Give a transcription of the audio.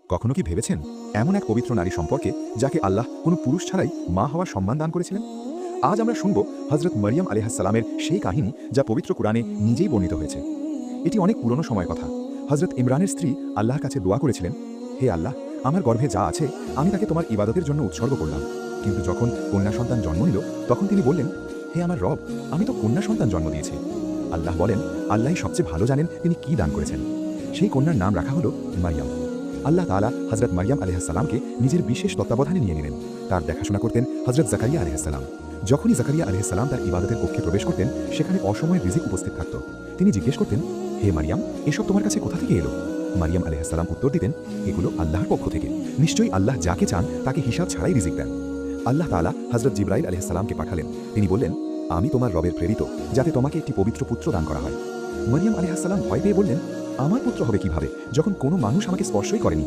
কখনো কি ভেবেছেন এমন এক পবিত্র নারী সম্পর্কে যাকে আল্লাহ কোনো পুরুষ ছাড়াই মা হওয়ার সম্মান দান করেছিলেন? আজ আমরা শুনব হজরত মরিয়ম আলাইহিসসালামের সেই কাহিনী যা পবিত্র কুরআনে নিজেই বর্ণিত হয়েছে। এটি অনেক পুরনো সময়ের কথা। হজরত ইমরানের স্ত্রী আল্লাহর কাছে দোয়া করেছিলেন, হে আল্লাহ, আমার গর্ভে যা আছে আমি তাকে তোমার ইবাদতের জন্য উৎসর্গ করলাম। কিন্তু যখন কন্যা সন্তান জন্ম নিল তখন তিনি বললেন, হে আমার রব, আমি তো কন্যা সন্তান জন্ম দিয়েছি। আল্লাহ বলেন, আল্লাহই সবচেয়ে ভালো জানেন তিনি কি দান করেছেন। সেই কন্যার নাম রাখা হলো মারিয়াম। আল্লাহ তাআলা হজরত মারিয়াম আলাইহিসসালামকে নিজের বিশেষ তত্ত্বাবধানে নিয়ে নিলেন। তার দেখাশোনা করতেন হজরত জাকারিয়া আলাইহিসসালাম। যখনই জাকারিয়া আলাইহিসসালাম তার ইবাদতের কক্ষে প্রবেশ করতেন, সেখানে অসময়ে রিজিক উপস্থিত থাকত। তিনি জিজ্ঞেস করতেন, হে মারিয়াম, এসব তোমার কাছে কোথা থেকে এলো? মারিয়াম আলাইহিসসালাম উত্তর দিতেন, এগুলো আল্লাহর পক্ষ থেকে। নিশ্চয়ই আল্লাহ যাকে চান তাকে হিসাব ছাড়াই রিজিক দেন। আল্লাহ তাআলা হজরত জিবরাইল আলাইহিসসালামকে পাঠালেন। তিনি বললেন, আমি তোমার রবের প্রেরিত, যাতে তোমাকে একটি পবিত্র পুত্র দান করা হয়। মারিয়াম আলাইহিসসালাম ভয় পেয়ে বললেন, আমার পুত্র হবে কিভাবে, যখন কোনো মানুষ আমাকে স্পর্শই করেনি?